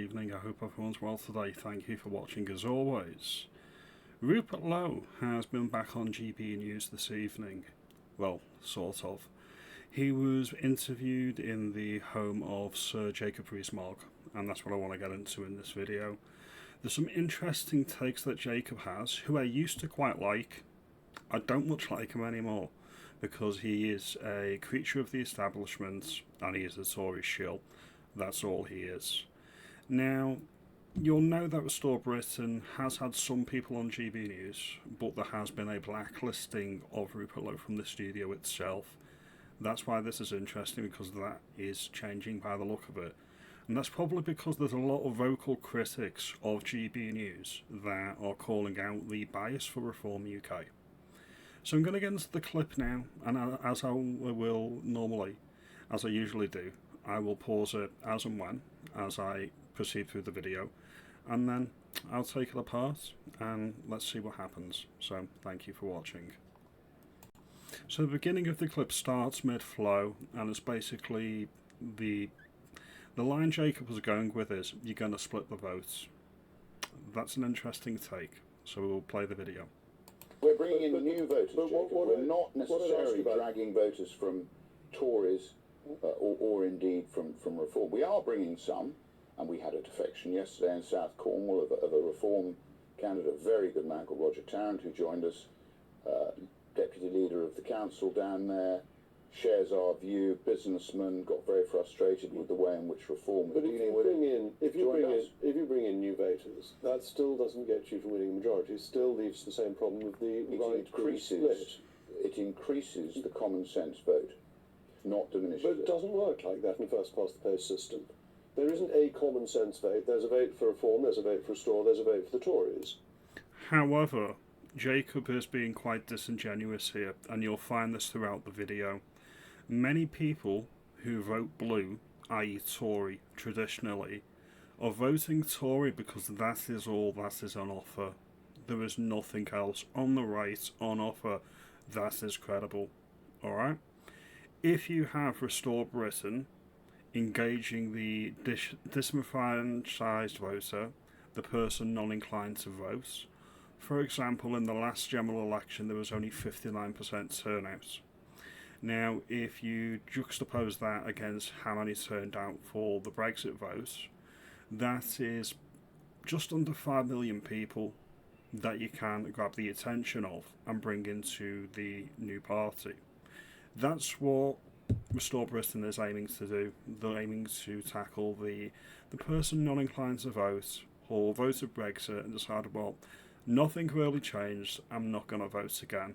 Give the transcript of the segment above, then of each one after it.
evening. I hope everyone's well today. Thank you for watching as always. Rupert Lowe has been back on GB News this evening. Well, sort of. He was interviewed in the home of Sir Jacob Rees-Mogg, and that's what I want to get into in this video. There's some interesting takes that Jacob has, who I used to quite like. I don't much like him anymore, because he is a creature of the establishment, and he is a Tory shill. That's all he is. Now, you'll know that Restore Britain has had some people on GB News, but there has been a blacklisting of Rupert Lowe from the studio itself. That's why this is interesting, because that is changing by the look of it. And that's probably because there's a lot of vocal critics of GB News that are calling out the bias for Reform UK. So I'm going to get into the clip now, and as I will normally, as I usually do, I will pause it as and when, as I proceed through the video, and then I'll take it apart, and let's see what happens. So, thank you for watching. So the beginning of the clip starts mid-flow, and it's basically the line Jacob was going with is, you're going to split the votes. That's an interesting take, so we'll play the video. We're bringing in new voters, Jacob. We're not necessarily dragging voters from Tories or indeed from Reform. We are bringing some, and we had a defection yesterday in South Cornwall of a Reform candidate, a very good man called Roger Tarrant, who joined us, deputy leader of the council down there, shares our view, businessman, got very frustrated with the way in which Reform is dealing with it. If you bring in new voters, that still doesn't get you to winning a majority. It still leaves the same problem with the right being split. It increases the common sense vote, not diminishes it. But it doesn't work like that in the first past the post system. There isn't a common sense vote. There's a vote for Reform, there's a vote for Restore, there's a vote for the Tories. However, Jacob is being quite disingenuous here, and you'll find this throughout the video. Many people who vote blue, i.e. Tory, traditionally, are voting Tory because that is all that is on offer. There is nothing else on the right on offer that is credible. Alright? If you have Restore Britain engaging the disenfranchised voter, the person non-inclined to vote, for example, in the last general election there was only 59% turnout. Now, if you juxtapose that against how many turned out for the Brexit vote, that is just under 5 million people that you can grab the attention of and bring into the new party. That's what Restore Britain is aiming to do. They're aiming to tackle the person not inclined to vote or voted Brexit and decided, well, nothing really changed, I'm not going to vote again.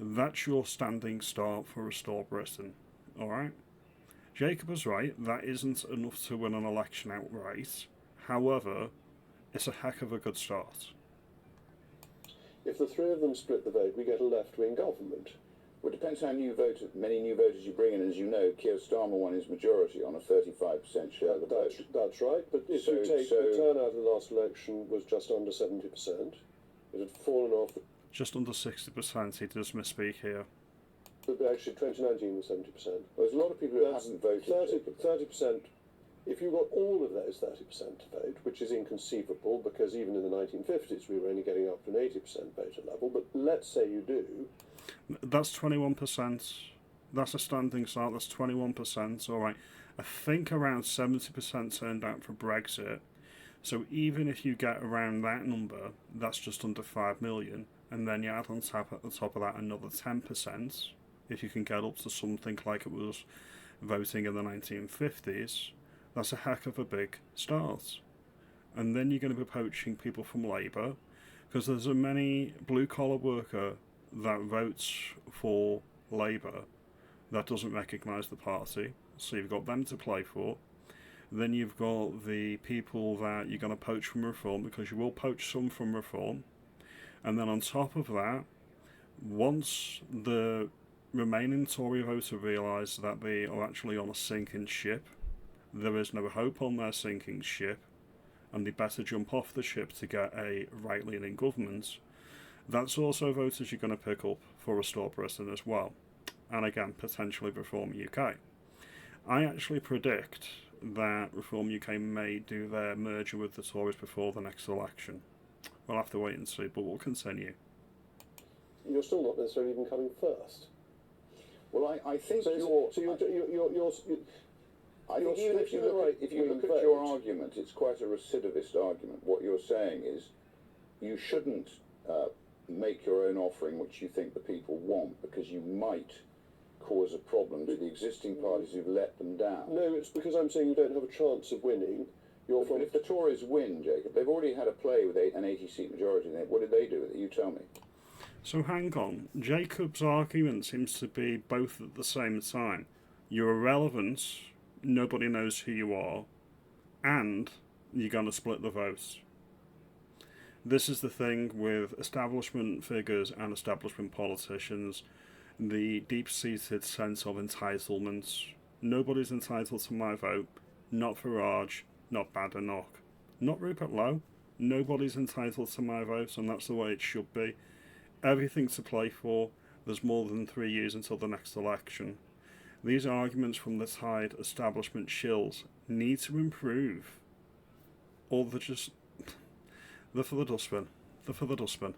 That's your standing start for Restore Britain. Alright? Jacob was right, that isn't enough to win an election outright. However, it's a heck of a good start. If the three of them split the vote, we get a left-wing government. Well, it depends how many new voters you bring in. As you know, Keir Starmer won his majority on a 35% share of the vote. That's right, but if you take the turnout of the last election was just under 70%. It had fallen off. Just under 60%, he does misspeak here. But actually, 2019 was 70%. Well, there's a lot of people who haven't voted. 30%. If you got all of those 30% to vote, which is inconceivable, because even in the 1950s we were only getting up to an 80% voter level, but let's say you do. That's 21%. That's a standing start, that's 21%. Alright, I think around 70% turned out for Brexit. So even if you get around that number, that's just under 5 million. And then you add on top at the top of that another 10%, if you can get up to something like it was voting in the 1950s, that's a heck of a big start. And then you're going to be poaching people from Labour, because there's a many blue-collar worker that votes for Labour that doesn't recognise the party, so you've got them to play for. Then you've got the people that you're going to poach from Reform, because you will poach some from Reform. And then on top of that, once the remaining Tory voter realise that they are actually on a sinking ship, there is no hope on their sinking ship, and they better jump off the ship to get a right-leaning government, that's also voters you're going to pick up for Restore Britain as well. And again, potentially Reform UK. I actually predict that Reform UK may do their merger with the Tories before the next election. We'll have to wait and see, but we'll continue. You're still not necessarily even coming first. Well, I think So you're I think even if you look at your argument, it's quite a recidivist argument. What you're saying is you shouldn't make your own offering which you think the people want, because you might cause a problem to the existing parties who've let them down. No, it's because I'm saying you don't have a chance of winning. But if the Tories win, Jacob, they've already had a play with an 80-seat majority. What did they do with it? You tell me. So hang on, Jacob's argument seems to be both at the same time. You're irrelevant, nobody knows who you are, and you're going to split the votes. This is the thing with establishment figures and establishment politicians, the deep-seated sense of entitlement. Nobody's entitled to my vote, not Farage, not Badenoch, not Rupert Lowe. Nobody's entitled to my vote, and that's the way it should be. Everything to play for. There's more than 3 years until the next election. These arguments from the tied establishment shills need to improve, or they're for the dustbin. They're for the dustbin.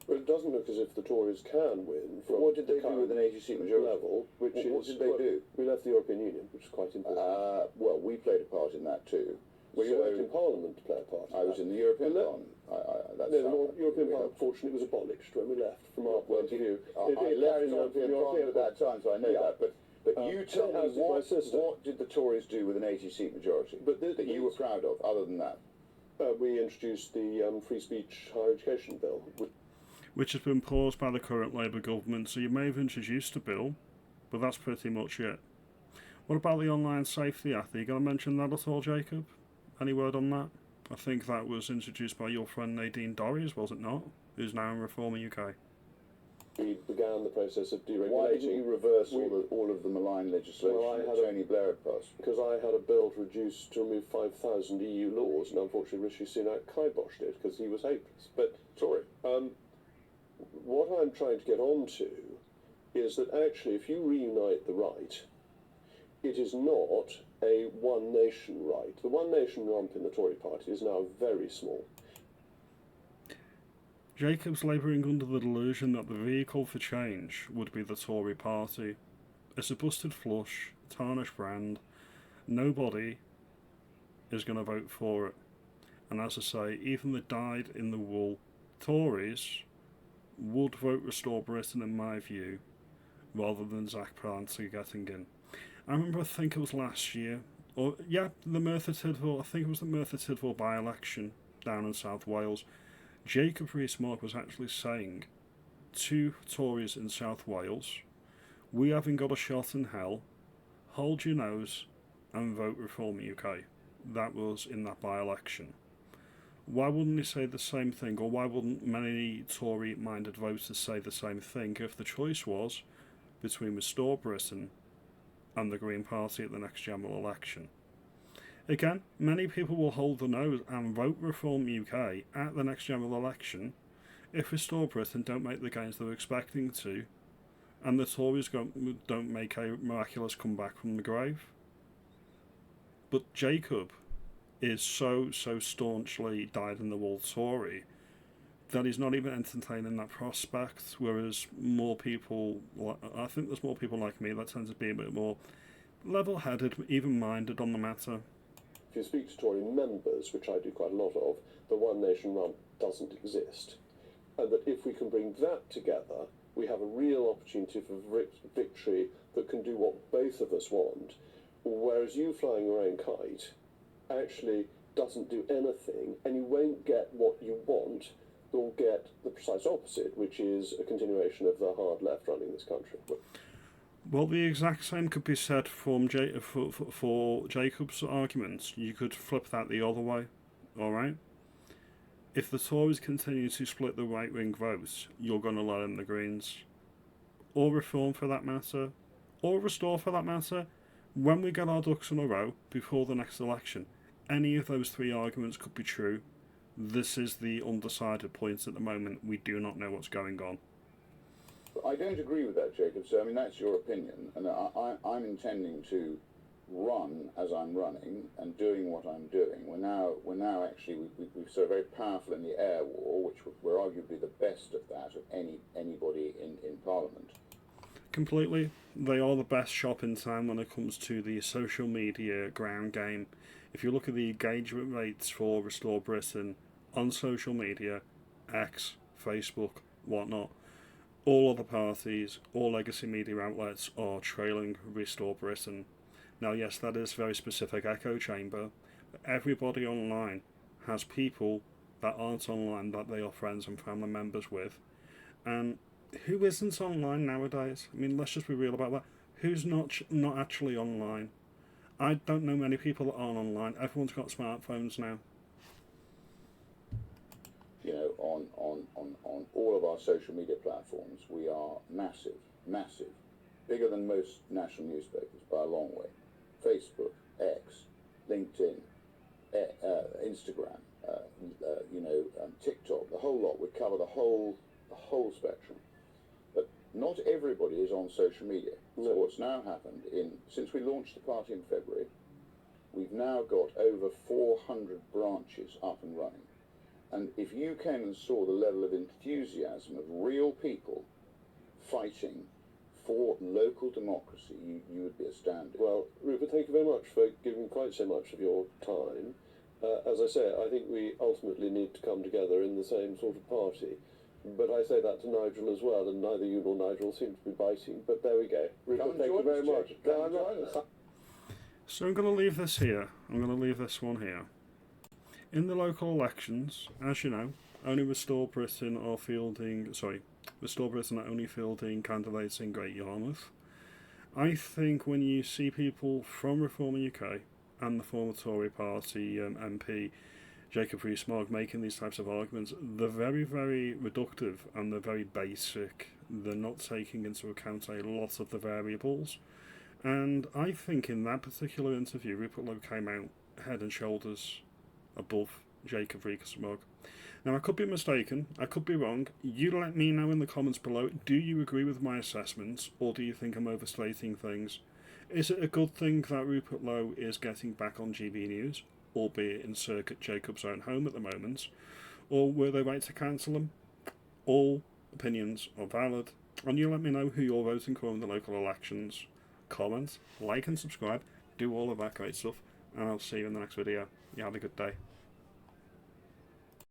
Well, it doesn't look as if the Tories can win. But what did they do with an 80-seat majority? Level, which what did they do? We left the European Union, which is quite important. Well, we played a part in that too. Well, you weren't in Parliament to play a part. I was in the European Parliament. The European Parliament, fortunately, was abolished when we left, from our point of view. I left the European Parliament at that time, so I know that. But you tell me, what did the Tories do with an 80-seat majority that you were proud of, other than that? We introduced the Free Speech Higher Education Bill. Which has been paused by the current Labour government, so you may have introduced a bill, but that's pretty much it. What about the Online Safety Act? Are you going to mention that at all, Jacob? Any word on that? I think that was introduced by your friend Nadine Dorries, was it not? Who's now in Reform UK. We began the process of deregulating. Why didn't you reverse all of the malign legislation that Tony Blair had passed? Because I had a bill to remove 5,000 EU laws, and unfortunately Rishi Sunak kiboshed it because he was hopeless. But Tory. What I'm trying to get on to is that actually if you reunite the right, it is not a one nation right. The one nation rump in the Tory party is now very small. Jacob's labouring under the delusion that the vehicle for change would be the Tory party. It's a busted flush, tarnished brand. Nobody is going to vote for it. And as I say, even the dyed-in-the-wool Tories would vote Restore Britain, in my view, rather than Zach Prancer getting in. I remember, I think it was last year, the Merthyr Tydfil, I think it was the Merthyr Tydfil by-election down in South Wales. Jacob Rees-Mogg was actually saying to Tories in South Wales, we haven't got a shot in hell, hold your nose and vote Reform UK. That was in that by-election. Why wouldn't he say the same thing, or why wouldn't many Tory-minded voters say the same thing if the choice was between Restore Britain and the Green Party at the next general election? Again, many people will hold the nose and vote Reform UK at the next general election if Restore Britain don't make the gains they're expecting to, and the Tories don't make a miraculous comeback from the grave. But Jacob is so staunchly dyed-in-the-wool Tory that he's not even entertaining that prospect, whereas more people, I think there's more people like me that tend to be a bit more level-headed, even-minded on the matter. If you speak to Tory members, which I do quite a lot of, the one nation rump doesn't exist. And that if we can bring that together, we have a real opportunity for victory that can do what both of us want, whereas you flying your own kite actually doesn't do anything, and you won't get what you want. You'll get the precise opposite, which is a continuation of the hard left running this country. Well, the exact same could be said for Jacob's arguments. You could flip that the other way, alright? If the Tories continue to split the right-wing votes, you're going to let in the Greens. Or Reform for that matter. Or Restore for that matter. When we get our ducks in a row before the next election, any of those three arguments could be true. This is the undecided point at the moment. We do not know what's going on. I don't agree with that, Jacob. So, I mean, that's your opinion, and I'm intending to run as I'm running and doing what I'm doing. We're now actually we've sort of very powerful in the air war, which we're arguably the best at that of anybody in Parliament. Completely. They are the best shop in town when it comes to the social media ground game. If you look at the engagement rates for Restore Britain on social media, X, Facebook, whatnot, all other parties, all legacy media outlets are trailing Restore Britain. Now, yes, that is a very specific echo chamber, but everybody online has people that aren't online that they are friends and family members with. And who isn't online nowadays? I mean, let's just be real about that. Who's not actually online? I don't know many people that aren't online. Everyone's got smartphones now. You know, on all of our social media platforms, we are massive, bigger than most national newspapers by a long way. Facebook, X, LinkedIn, Instagram, TikTok, the whole lot. We cover the whole spectrum. But not everybody is on social media. No. So what's now happened since we launched the party in February, we've now got over 400 branches up and running. And if you came and saw the level of enthusiasm of real people fighting for local democracy, you would be astounded. Well, Rupert, thank you very much for giving quite so much of your time. As I say, I think we ultimately need to come together in the same sort of party. But I say that to Nigel as well, and neither you nor Nigel seem to be biting. But there we go. Rupert, thank you very much. So I'm going to leave this here. I'm going to leave this one here. In the local elections, as you know, only Restore Britain are only fielding candidates in Great Yarmouth. I think when you see people from Reform UK and the former Tory party MP Jacob Rees-Mogg making these types of arguments, they're very, very reductive and they're very basic. They're not taking into account a lot of the variables. And I think in that particular interview, Rupert Lowe came out head and shoulders above Jacob Rees-Mogg. Now, I could be mistaken, I could be wrong. You let me know in the comments below. Do you agree with my assessments, or do you think I'm overstating things? Is it a good thing that Rupert Lowe is getting back on GB News, albeit in Circuit Jacob's own home at the moment, or were they right to cancel him? All opinions are valid, and you let me know who you're voting for in the local elections. Comment, like and subscribe, do all of that great stuff, and I'll see you in the next video. You have a good day.